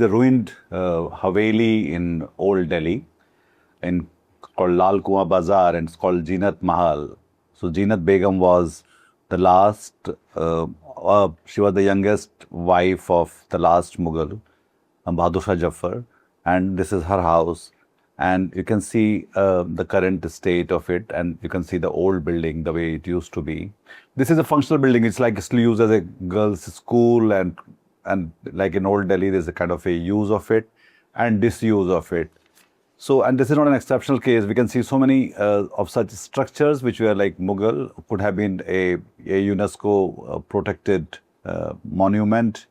a ruined Haveli in Old Delhi, called Lal Kuan Bazaar, and it's called Zeenat Mahal. So Zeenat Begum was the last, she was the youngest wife of the last Mughal, Bahadur Shah Jafar, and this is her house. And you can see the current state of it, and you can see the old building the way it used to be. This is a functional building. It's like still used as a girls' school, and like in Old Delhi, there's a kind of a use of it and disuse of it. So, and this is not an exceptional case. We can see so many of such structures which were like Mughal, could have been a UNESCO protected monument,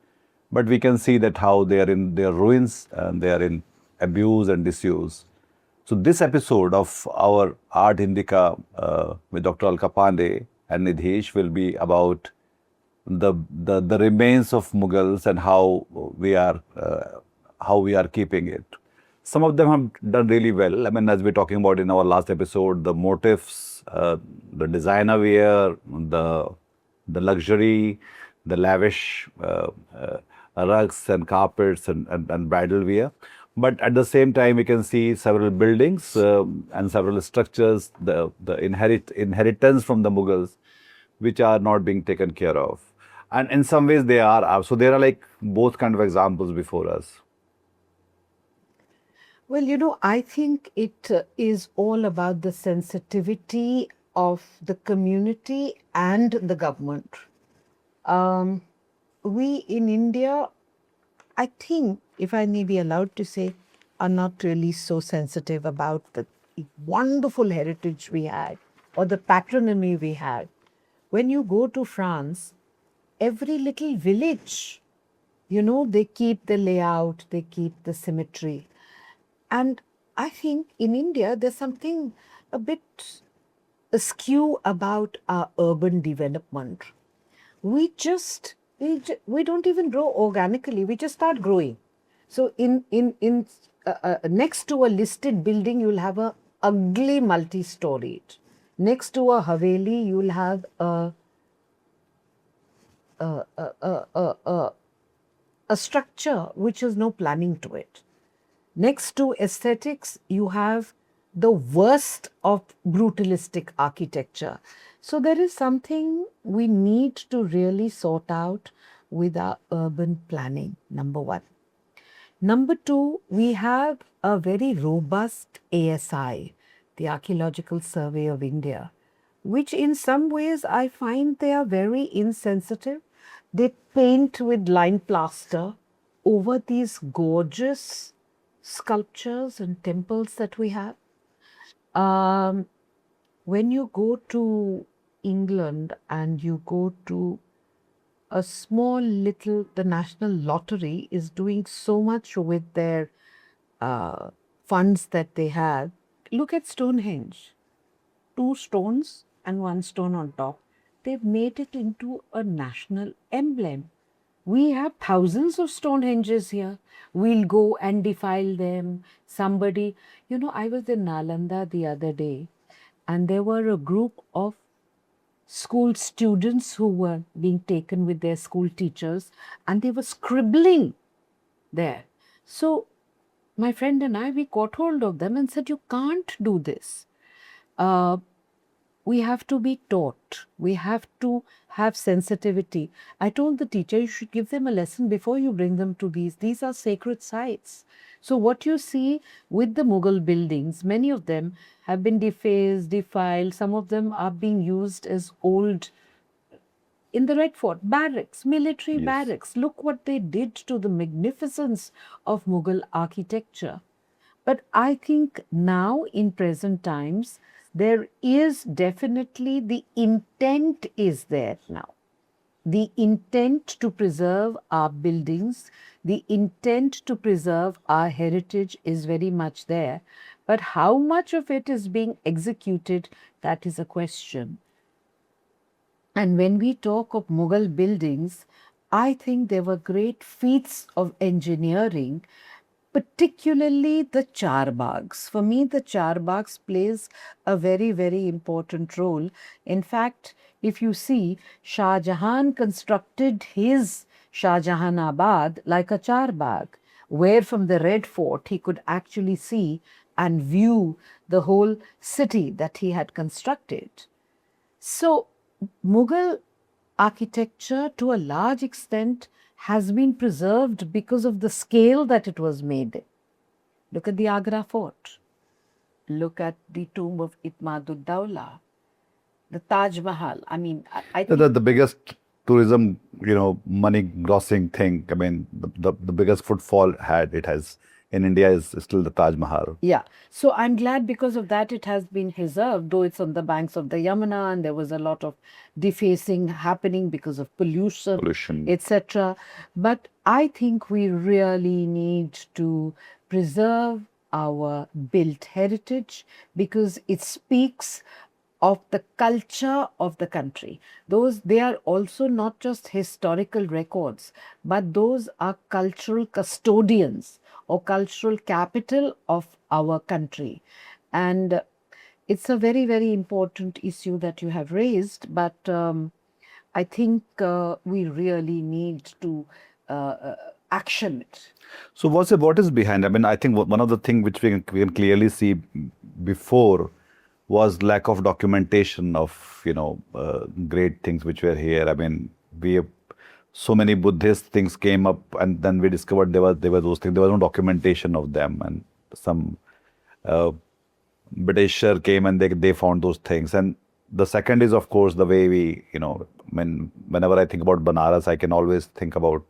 but we can see that how they are in their ruins and they are in abuse and disuse. So this episode of our Art Indica with Dr. Alka Pande and Nidheesh will be about the remains of Mughals and how we are keeping it. Some of them have done really well. I mean, as we're talking about in our last episode, the motifs, the designer wear, the luxury, the lavish rugs and carpets and bridal wear. But at the same time, we can see several buildings and several structures, the inheritance from the Mughals, which are not being taken care of. And in some ways, they are. So there are like both kind of examples before us. Well, I think it is all about the sensitivity of the community and the government. We in India, I think, if I may be allowed to say, are not really so sensitive about the wonderful heritage we had or the patronymy we had. When you go to France, every little village, they keep the layout, they keep the symmetry. And I think in India, there's something a bit askew about our urban development. We don't even grow organically. We just start growing. So next to a listed building, you'll have a ugly multi-storied. Next to a Haveli, you'll have a structure which has no planning to it. Next to aesthetics, you have the worst of brutalistic architecture. So there is something we need to really sort out with our urban planning, number one. Number two, we have a very robust ASI, the Archaeological Survey of India, which in some ways I find they are very insensitive. They paint with lime plaster over these gorgeous sculptures and temples that we have. When you go to England and you go to a small little, the National Lottery is doing so much with their funds that they have. Look at Stonehenge. 2 stones and 1 stone on top. They've made it into a national emblem. We have thousands of Stonehenges here. We'll go and defile them. Somebody, I was in Nalanda the other day, and there were a group of school students who were being taken with their school teachers, and they were scribbling there. So my friend and I, we caught hold of them and said, you can't do this. We have to be taught. We have to have sensitivity. I told the teacher, you should give them a lesson before you bring them to these. These are sacred sites. So what you see with the Mughal buildings, many of them have been defaced, defiled. Some of them are being used as old, in the Red Fort, barracks, military barracks. Look what they did to the magnificence of Mughal architecture. But I think now in present times, there is definitely the intent is there now. The intent to preserve our buildings, the intent to preserve our heritage is very much there. But how much of it is being executed, that is a question. And when we talk of Mughal buildings, I think there were great feats of engineering, particularly the charbags. For me, the charbags plays a very, very important role. In fact, if you see, Shah Jahan constructed his Shah Jahanabad like a charbag. where from the Red Fort he could actually see and view the whole city that he had constructed. So, Mughal architecture to a large extent has been preserved because of the scale that it was made in. Look at the Agra fort. Look at the tomb of Itmadud Dawla, the Taj Mahal. I mean, I think The biggest tourism, money grossing thing. I mean, the biggest footfall it has in India is still the Taj Mahal. yeah. So I'm glad because of that it has been preserved, though it's on the banks of the Yamuna and there was a lot of defacing happening because of pollution. etc. But I think we really need to preserve our built heritage because it speaks of the culture of the country. They are also not just historical records, but those are cultural custodians or cultural capital of our country. And it's a very, very important issue that you have raised, but I think we really need to action it. So what is behind? I mean, I think one of the things which we can clearly see before was lack of documentation of great things which were here. I mean, so many Buddhist things came up, and then we discovered there were those things. There was no documentation of them, and some Britisher came and they found those things. And the second is, of course, the way we whenever I think about Banaras, I can always think about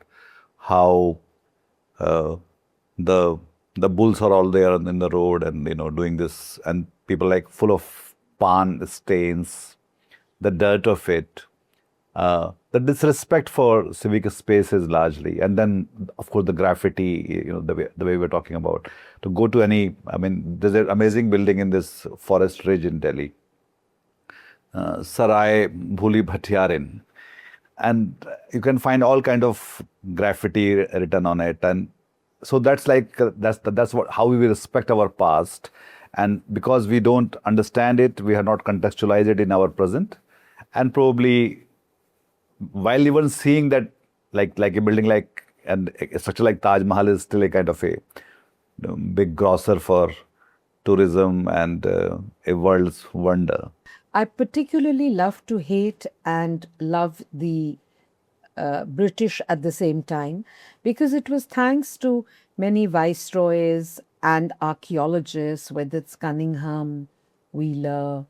how the bulls are all there in the road and doing this, and people like full of pan stains, the dirt of it, the disrespect for civic spaces largely, and then of course the graffiti, the way we're talking about. To go to there's an amazing building in this forest ridge in Delhi, Sarai Bhuli Bhattiarin, and you can find all kind of graffiti written on it, and so that's how we respect our past, and because we don't understand it, we have not contextualized it in our present, and probably while even seeing that like a building and a structure like Taj Mahal is still a kind of a big grosser for tourism and a world's wonder. I particularly love to hate and love the British at the same time because it was thanks to many viceroys and archaeologists, whether it's Cunningham, Wheeler,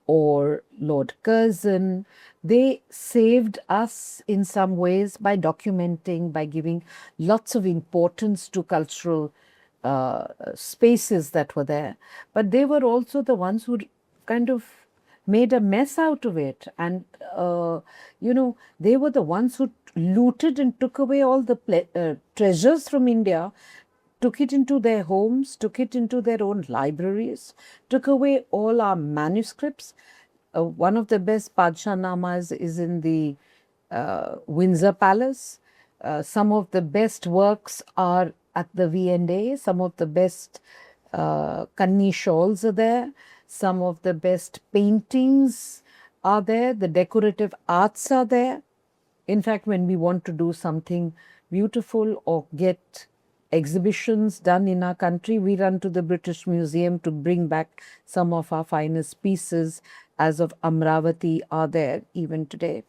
or Lord Curzon, they saved us in some ways by documenting, by giving lots of importance to cultural spaces that were there. But they were also the ones who kind of made a mess out of it. And, they were the ones who looted and took away all the treasures from India, took it into their homes, took it into their own libraries, took away all our manuscripts. One of the best Padshahnamas is in the Windsor Palace. Some of the best works are at the V&A. Some of the best Kanni shawls are there. Some of the best paintings are there. The decorative arts are there. In fact, when we want to do something beautiful or get exhibitions done in our country, we run to the British Museum to bring back some of our finest pieces, as of Amravati are there even today.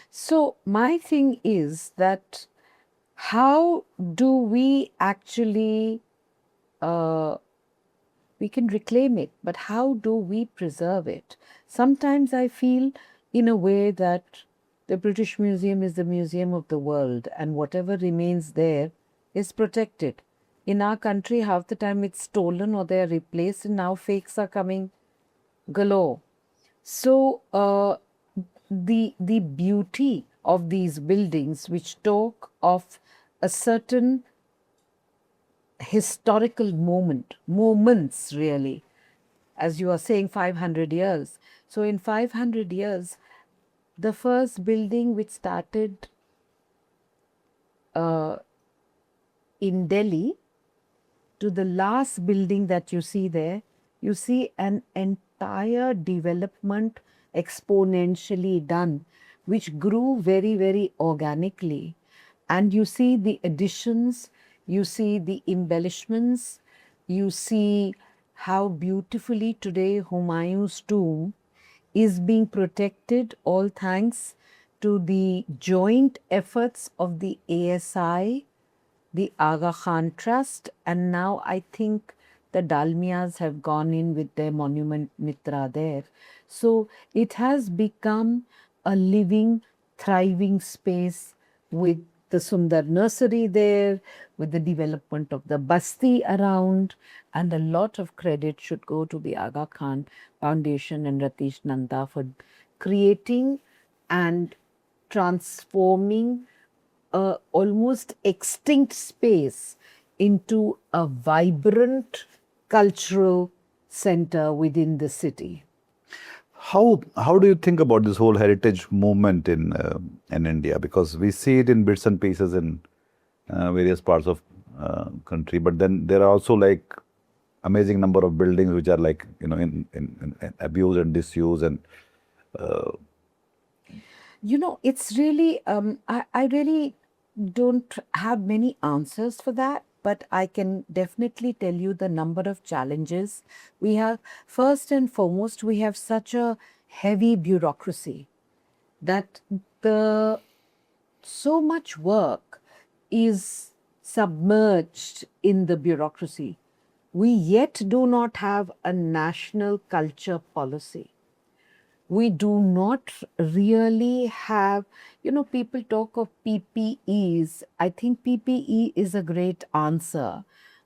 So my thing is that how do we actually, we can reclaim it, but how do we preserve it? Sometimes I feel in a way that the British Museum is the museum of the world, and whatever remains there is protected. In our country, half the time it's stolen or they're replaced, and now fakes are coming galore. So the beauty of these buildings, which talk of a certain historical moments really, as you are saying, 500 years. So in 500 years, the first building which started in Delhi to the last building that you see there, you see an entire development exponentially done, which grew very, very organically. And you see the additions you see the embellishments, you see how beautifully today Humayun's tomb is being protected, all thanks to the joint efforts of the ASI, the Aga Khan Trust, and now I think the Dalmias have gone in with their monument Mitra there. So it has become a living, thriving space with the Sundar nursery there, with the development of the Basti around, and a lot of credit should go to the Aga Khan Foundation and Ratish Nanda for creating and transforming a almost extinct space into a vibrant cultural center within the city. How do you think about this whole heritage movement in India? Because we see it in bits and pieces in various parts of country, but then there are also like amazing number of buildings which are like in abuse and disuse and It's really, I really don't have many answers for that, but I can definitely tell you the number of challenges we have. First and foremost, we have such a heavy bureaucracy that the so much work is submerged in the bureaucracy. We yet do not have a national culture policy. We do not really have, people talk of PPEs. I think PPE is a great answer,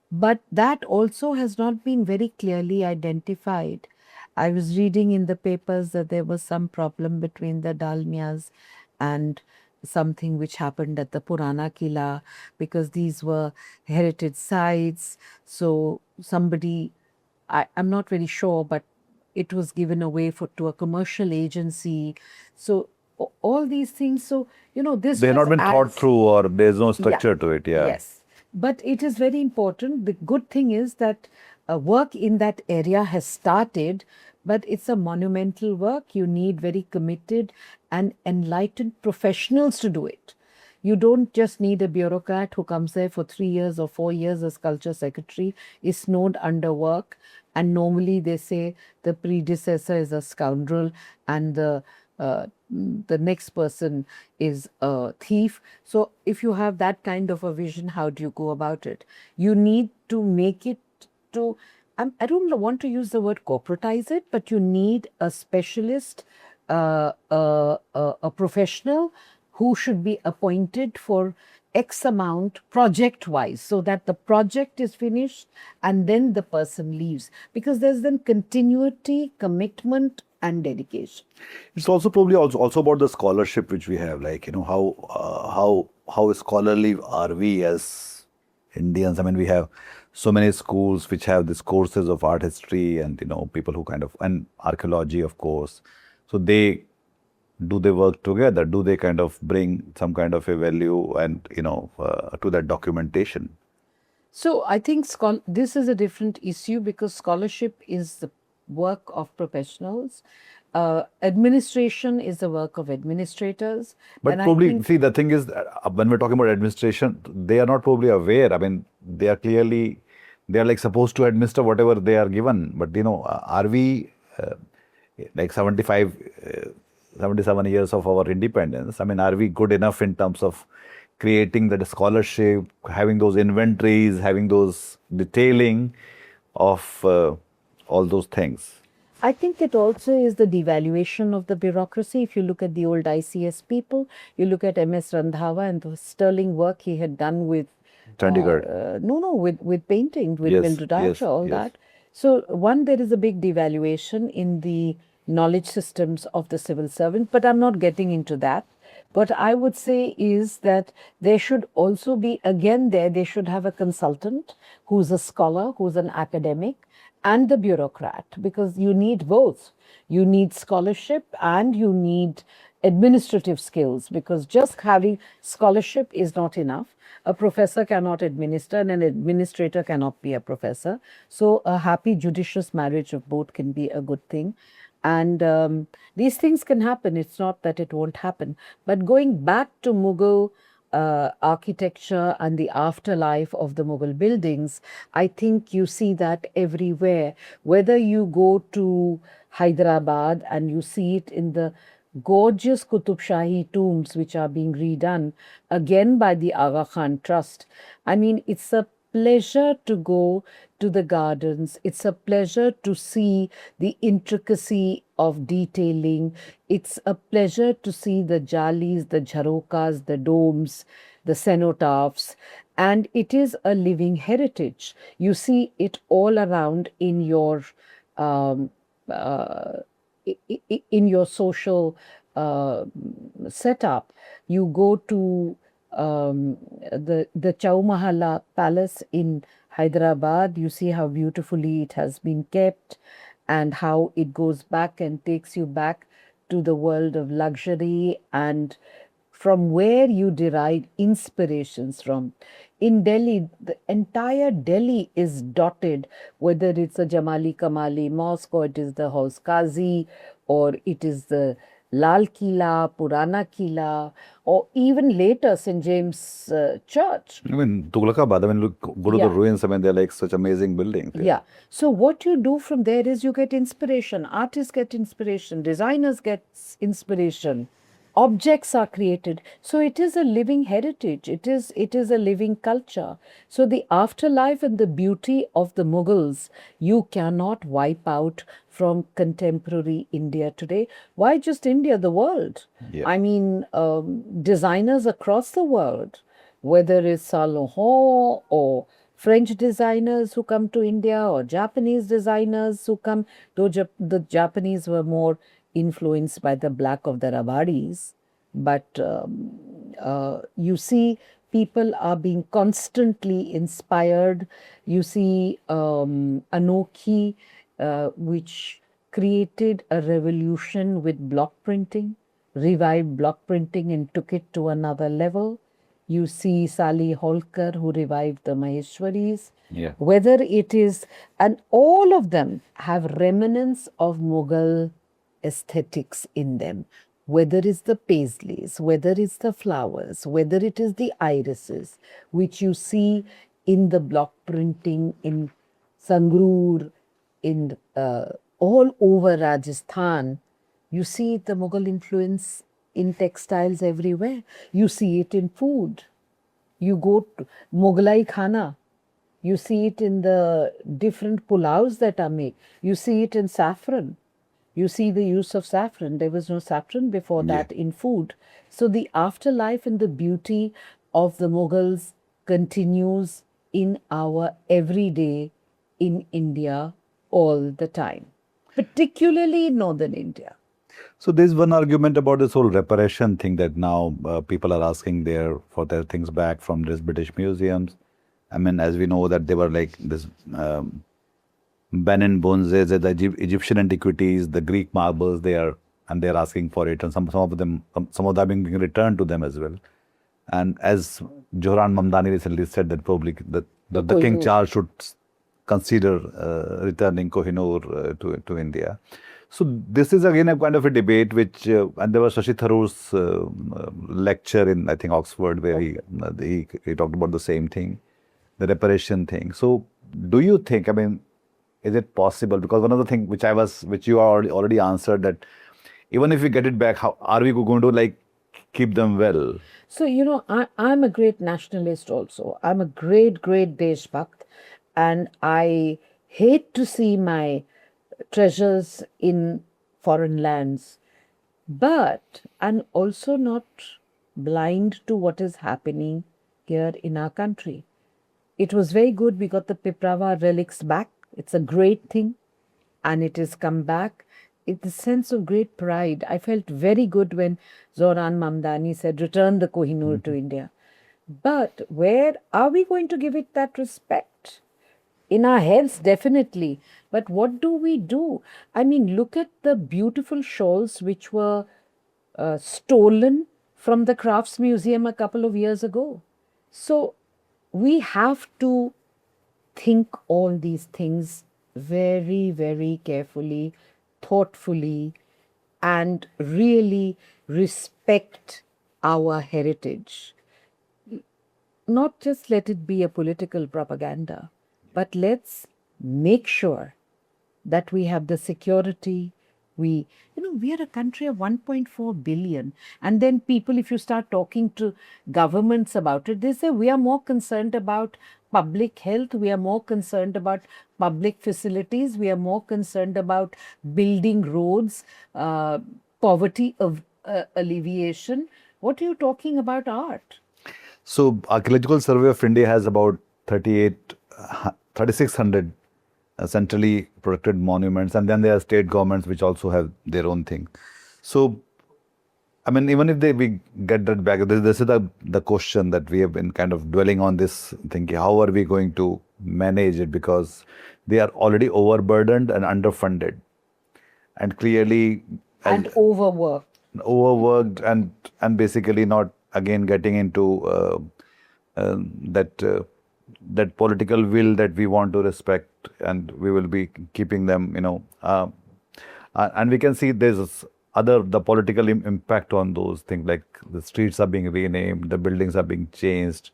but that also has not been very clearly identified. I was reading in the papers that there was some problem between the Dalmias and something which happened at the Purana Kila because these were heritage sites. So somebody, I'm not very sure, but it was given away to a commercial agency. So all these things. So this they have not just been thought adds. through or there's no structure to it. Yeah. Yes. But it is very important. The good thing is that work in that area has started, but it's a monumental work. You need very committed and enlightened professionals to do it. You don't just need a bureaucrat who comes there for 3 years or 4 years as culture secretary, is snowed under work. And normally they say the predecessor is a scoundrel and the next person is a thief. So if you have that kind of a vision, how do you go about it? You need to make it to, I don't want to use the word corporatize it, but you need a specialist, a professional who should be appointed for X amount project wise so that the project is finished and then the person leaves, because there's then continuity, commitment and dedication. It's also probably also about the scholarship which we have, like how scholarly are we as Indians? I mean, we have so many schools which have these courses of art history and people who kind of, and archaeology of course. So they work together? Do they kind of bring some kind of a value and to that documentation? So I think this is a different issue because scholarship is the work of professionals. Administration is the work of administrators. But and probably, see, the thing is, when we're talking about administration, they are not probably aware. I mean, they are like supposed to administer whatever they are given. But, are we like 77 years of our independence? I mean, are we good enough in terms of creating the scholarship, having those inventories, having those detailing of all those things? I think it also is the devaluation of the bureaucracy. If you look at the old ICS people, you look at MS Randhawa and the sterling work he had done with Chandigarh. with painting, with Yes, Mildred all yes. that. So one, there is a big devaluation in the knowledge systems of the civil servant, but I'm not getting into that. What I would say is that there should also be, again, they should have a consultant who's a scholar, who's an academic, and the bureaucrat, because you need both. You need scholarship and you need administrative skills, because just having scholarship is not enough. A professor cannot administer and an administrator cannot be a professor. So a happy judicious marriage of both can be a good thing. And these things can happen. It's not that it won't happen. But going back to Mughal architecture and the afterlife of the Mughal buildings, I think you see that everywhere. Whether you go to Hyderabad and you see it in the gorgeous Qutub Shahi tombs which are being redone again by the Aga Khan Trust. I mean, it's a pleasure to go to the gardens. It's a pleasure to see the intricacy of detailing. It's a pleasure to see the jalis, the jharokas, the domes, the cenotaphs. And it is a living heritage. You see it all around in your um, uh, in your social setup. You go to the Chowmahalla Palace in Hyderabad. You see how beautifully it has been kept and how it goes back and takes you back to the world of luxury and from where you derive inspirations from. In Delhi, the entire Delhi is dotted, whether it's a Jamali Kamali mosque or it is the Haus Qazi or it is the Lal Killa, Purana Killa, or even later St. James Church. I mean, Tughlaqabad, I mean, look, go to the Yeah. ruins, I mean, they're like such amazing buildings. Yeah. So what you do from there is you get inspiration. Artists get inspiration. Designers get inspiration. Objects are created. So it is a living heritage. It is a living culture. So the afterlife and the beauty of the Mughals, you cannot wipe out from contemporary India today. Why just India? The world. Yeah. I mean, designers across the world, whether it's Saint Laurent or French designers who come to India or Japanese designers who come, though the Japanese were more influenced by the black of the Rabadis. But you see, people are being constantly inspired. You see, Anokhi, which created a revolution with block printing, revived block printing and took it to another level. You see Sali Holkar, who revived the Maheshwaris. Yeah. Whether it is, and all of them have remnants of Mughal aesthetics in them. Whether it's the paisleys, whether it's the flowers, whether it is the irises, which you see in the block printing in Sangrur, in all over Rajasthan. You see the Mughal influence in textiles everywhere. You see it in food. You go to Mughlai Khana. You see it in the different pulaus that are made. You see it in saffron. You see the use of saffron. There was no saffron before that in food. So the afterlife and the beauty of the Mughals continues in our everyday in India all the time, particularly in northern India. So there's one argument about this whole reparation thing that now people are asking for their things back from these British museums. I mean, as we know that they were like this Benin bronzes, the Egyptian antiquities, the Greek marbles, they're asking for it, and some of them are being returned to them as well. And as Joran Mamdani recently said that probably the King Charles should consider returning Kohinoor to India. So this is again a kind of a debate which, and there was Shashi Tharoor's lecture in, I think, Oxford, where he talked about the same thing, the reparation thing. So do you think, I mean, is it possible? Because one of the things which you already answered, that even if we get it back, how are we going to like keep them well? So, I'm a great nationalist also. I'm a great, great Deshbhakt. And I hate to see my treasures in foreign lands. But I'm also not blind to what is happening here in our country. It was very good we got the Piprava relics back. It's a great thing. And it has come back. It's a sense of great pride. I felt very good when Zoran Mamdani said, return the Kohinoor to India. But where are we going to give it that respect? In our heads, definitely. But what do we do? I mean, look at the beautiful shawls which were stolen from the Crafts Museum a couple of years ago. So we have to think all these things very, very carefully, thoughtfully, and really respect our heritage. not just let it be a political propaganda, but let's make sure that we have the security. We are a country of 1.4 billion. And then people, if you start talking to governments about it, they say we are more concerned about public health, we are more concerned about public facilities, we are more concerned about building roads, poverty of alleviation. What are you talking about art? So, Archaeological Survey of India has about 3,600 centrally protected monuments, and then there are state governments which also have their own thing. So, I mean, even if we get that back, this is the question that we have been kind of dwelling on this, thinking how are we going to manage it, because they are already overburdened and underfunded, and clearly And overworked. and basically not again getting into that that political will that we want to respect, and we will be keeping them, and we can see there's the political impact on those things, like the streets are being renamed, the buildings are being changed,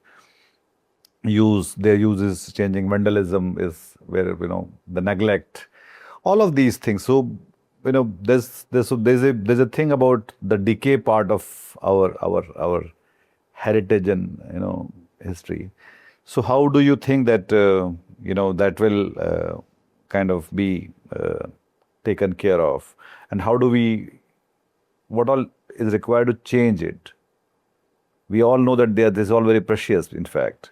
their use is changing, vandalism is where, the neglect, all of these things. So, there's a thing about the decay part of our heritage and, history. So how do you think that that will kind of be taken care of, and what all is required to change it? We all know that this is all very precious, in fact.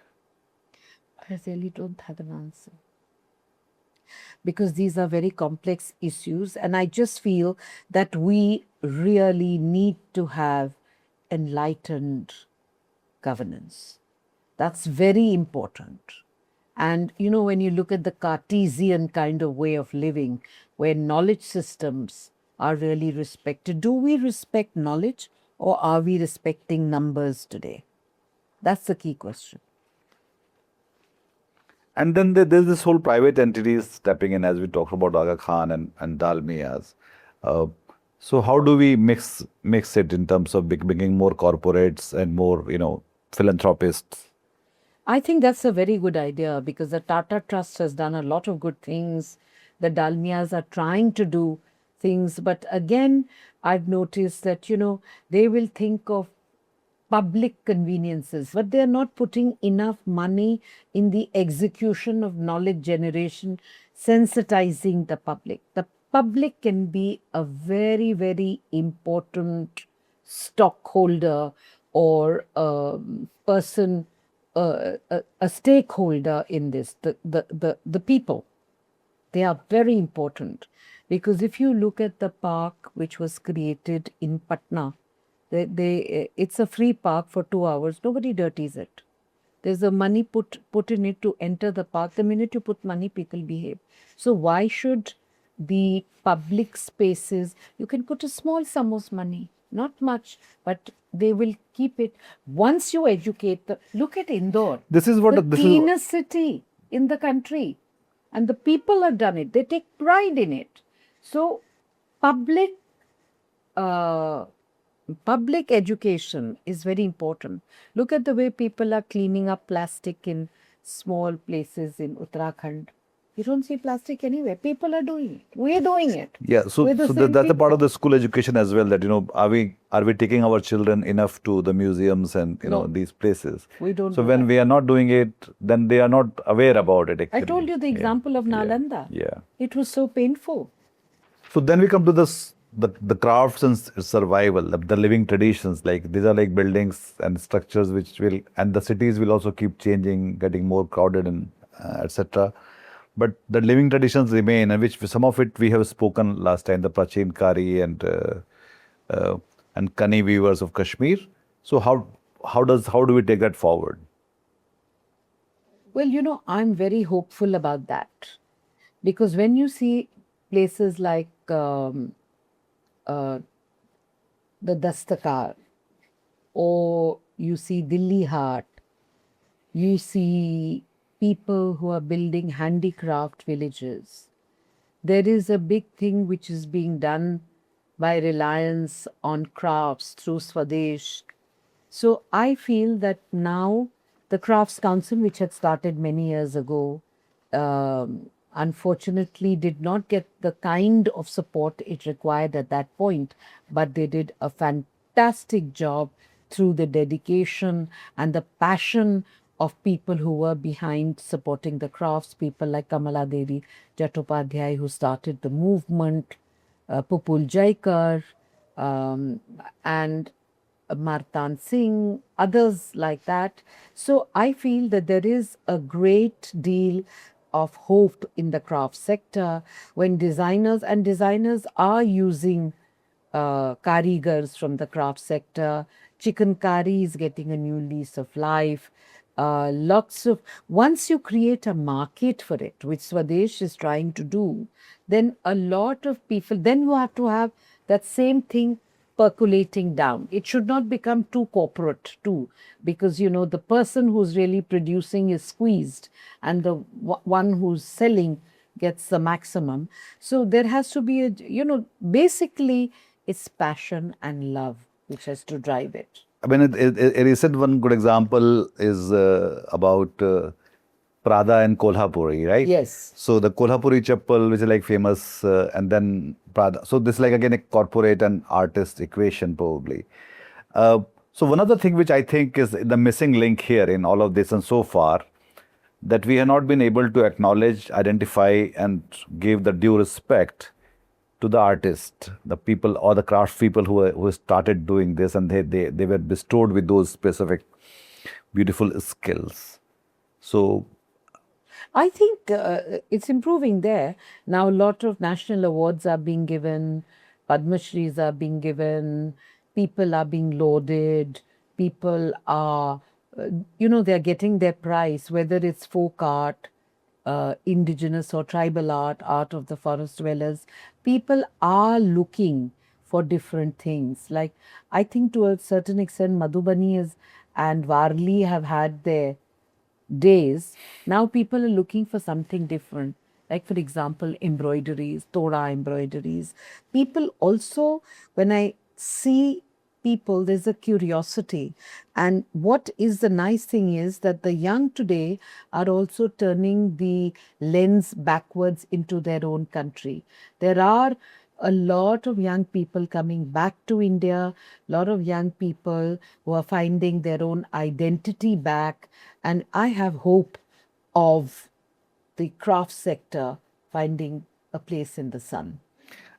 I really don't have an answer, because these are very complex issues, and I just feel that we really need to have enlightened governance. That's very important. And when you look at the Cartesian kind of way of living, where knowledge systems are really respected, do we respect knowledge, or are we respecting numbers today? That's the key question. And then there's this whole private entities stepping in, as we talked about Aga Khan and Dalmias. So how do we mix it in terms of bringing more corporates and more, philanthropists? I think that's a very good idea, because the Tata Trust has done a lot of good things. The Dalmias are trying to do things, but again, I've noticed that, they will think of public conveniences, but they're not putting enough money in the execution of knowledge generation, sensitizing the public. The public can be a very, very important stockholder or person, a stakeholder in this, the people. They are very important, because if you look at the park which was created in Patna, it's a free park for 2 hours. Nobody dirties it. There's a money put in it to enter the park. The minute you put money, people behave. So why should the public spaces, you can put a small sum of money, not much, but they will keep it. Once you educate look at Indore. This is what the cleanest city in the country, and the people have done it. They take pride in it. So public education is very important. Look at the way people are cleaning up plastic in small places in Uttarakhand. You don't see plastic anywhere. People are doing it. We're doing it. Yeah, so that's a part of the school education as well, that, are we taking our children enough to the museums and, No. these places? We don't So do when that. we are not doing it, then they are not aware about it, actually. I told you the example of Nalanda. Yeah. It was so painful. So then we come to the crafts and survival, the living traditions. Like, these are like buildings and structures and the cities will also keep changing, getting more crowded and etc. But the living traditions remain, and which some of it we have spoken last time, the Prachin Kari and Kani weavers of Kashmir. So how do we take that forward? Well, I'm very hopeful about that, because when you see places like the Dastakar, or you see Dilli Haat, you see people who are building handicraft villages. There is a big thing which is being done by reliance on crafts through Swadesh. So I feel that now The Crafts Council, which had started many years ago, unfortunately did not get the kind of support it required at that point, but they did a fantastic job through the dedication and the passion of people who were behind supporting the crafts, people like Kamala Devi Chattopadhyay, who started the movement, Pupul Jaikar, and Martan Singh, others like that. So I feel that there is a great deal of hope in the craft sector when designers are using karigars from the craft sector. Chicken curry is getting a new lease of life. Lots of once you create a market for it, which Swadesh is trying to do, then a lot of people. Then you have to have that same thing percolating down. It should not become too corporate too, because the person who's really producing is squeezed, and the one who's selling gets the maximum. So there has to be basically it's passion and love which has to drive it. I mean, a recent one good example is about Prada and Kolhapuri, right? Yes. So the Kolhapuri chappal, which is like famous, and then Prada. So this is like again a corporate and artist equation probably. So one other thing which I think is the missing link here in all of this and so far, that we have not been able to acknowledge, identify, and give the due respect to the artist, the people or the craft people who started doing this, and they were bestowed with those specific beautiful skills. So I think it's improving there. Now, a lot of national awards are being given, Padma Shris are being given, people are being lauded, people are, they're getting their prize, whether it's folk art, indigenous or tribal art, art of the forest dwellers. People are looking for different things. Like, I think to a certain extent, Madhubani and Varli have had their days. Now people are looking for something different. Like, for example, embroideries, Tora embroideries. People also, when I see people, there's a curiosity. And what is the nice thing is that the young today are also turning the lens backwards into their own country. There are a lot of young people coming back to India, a lot of young people who are finding their own identity back. And I have hope of the craft sector finding a place in the sun.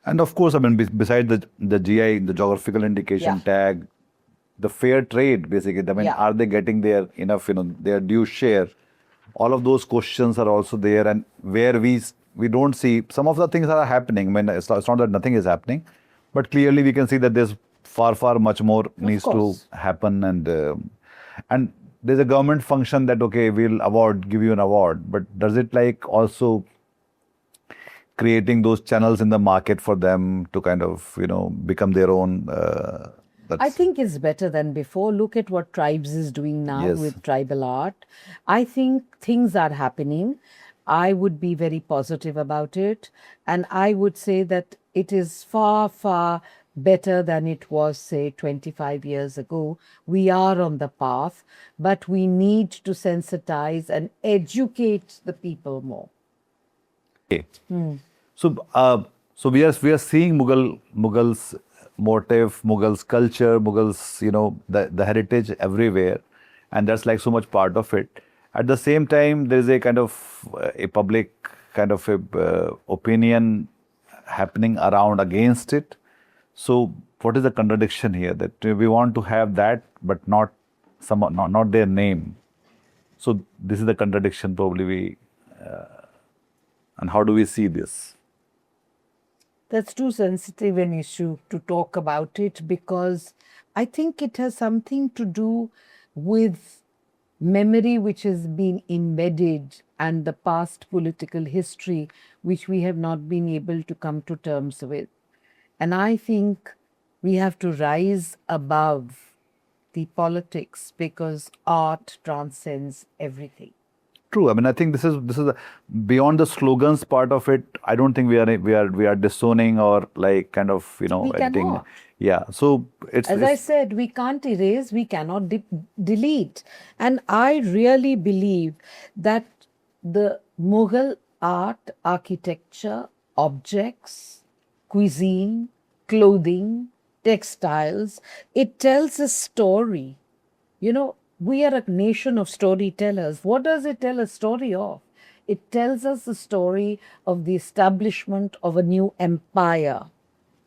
and of course, I mean, beside the GI, the geographical indication tag, the fair trade, basically. I mean, are they getting their enough, their due share? All of those questions are also there, and where we don't see some of the things that are happening. I mean, it's not that nothing is happening, but clearly we can see that there's far much more needs to happen, and there's a government function that okay, we'll give you an award, but does it like also creating those channels in the market for them to kind of become their own? I think it's better than before. Look at what Tribes is doing now with tribal art. I think things are happening. I would be very positive about it. And I would say that it is far better than it was, say, 25 years ago. We are on the path, but we need to sensitize and educate the people more. Okay. So we are seeing Mughals motive, Mughals culture, Mughals the heritage everywhere, and that's like so much part of it. At the same time, there is a kind of a public kind of a opinion happening around against it. So what is the contradiction here? That we want to have that, but not their name. So this is the contradiction probably and how do we see this? That's too sensitive an issue to talk about it, because I think it has something to do with memory which has been embedded and the past political history which we have not been able to come to terms with. And I think we have to rise above the politics, because art transcends everything. True. I mean, I think this is beyond the slogans part of it. I don't think we are disowning or like kind of We editing. cannot. Yeah. So As I said, we can't erase, we cannot delete. And I really believe that the Mughal art, architecture, objects, cuisine, clothing, textiles, it tells a story. You know, we are a nation of storytellers. What does it tell a story of? It tells us the story of the establishment of a new empire,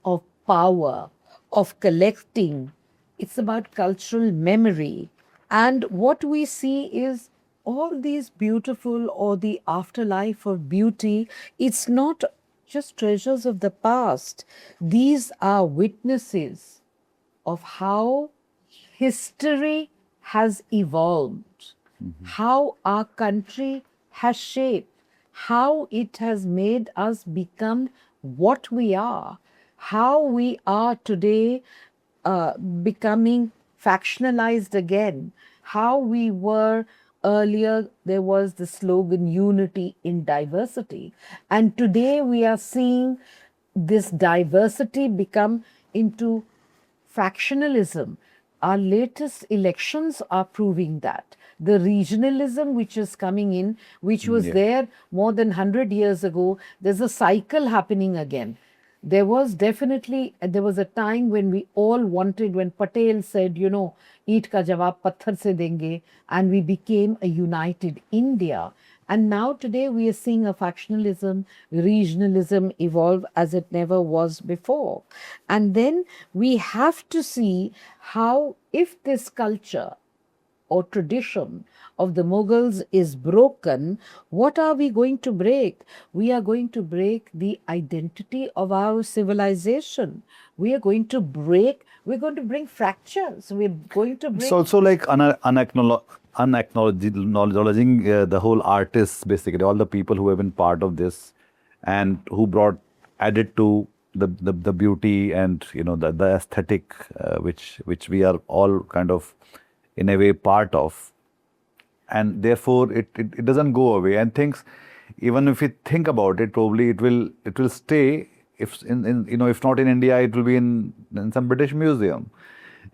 of power, of collecting. It's about cultural memory. And what we see is all these beautiful or the afterlife of beauty, it's not just treasures of the past. These are witnesses of how history has evolved, how our country has shaped, how it has made us become what we are, how we are today becoming factionalized again, how we were earlier, there was the slogan unity in diversity. And today we are seeing this diversity become into factionalism. Our latest elections are proving that. The regionalism which is coming in, which was there more than 100 years ago, there's a cycle happening again. There was a time when we all wanted, when Patel said, eat ka jawab patthar se denge, and we became a united India. And now today we are seeing a factionalism, regionalism evolve as it never was before. And then we have to see how, if this culture or tradition of the Mughals is broken, what are we going to break? We are going to break the identity of our civilization. We are going to bring fractures. We're going to bring. it's also like unacknowledging the whole artists, basically all the people who have been part of this and who added to the beauty and the aesthetic which we are all kind of in a way part of, and therefore it doesn't go away. And things, even if you think about it, probably it will stay. If if not in India, it will be in some British museum,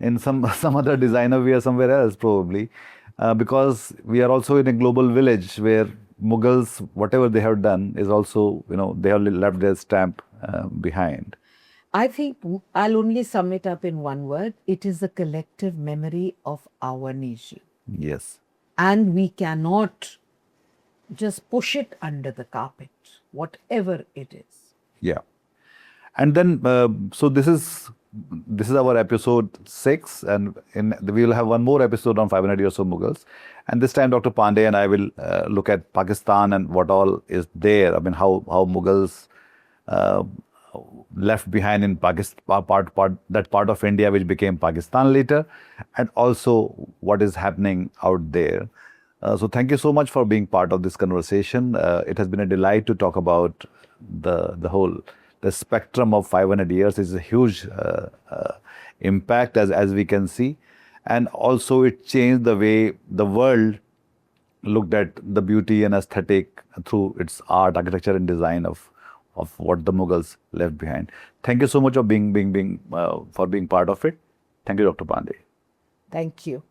in some other designer wear somewhere else probably, because we are also in a global village where Mughals, whatever they have done, is also they have left their stamp behind. I think I'll only sum it up in one word. It is a collective memory of our nation. Yes. And we cannot just push it under the carpet, whatever it is. Yeah. And then, so this is our episode 6, and we will have one more episode on 500 years of Mughals. And this time, Dr. Pandey and I will look at Pakistan and what all is there. I mean, how Mughals left behind in Pakistan, that part of India which became Pakistan later, and also what is happening out there. So thank you so much for being part of this conversation. It has been a delight to talk about the spectrum of 500 years. Is a huge impact as we can see, and also it changed the way the world looked at the beauty and aesthetic through its art, architecture, and design of what the Mughals left behind. Thank you so much for being part of it. Thank you, Dr. Pandey. Thank you.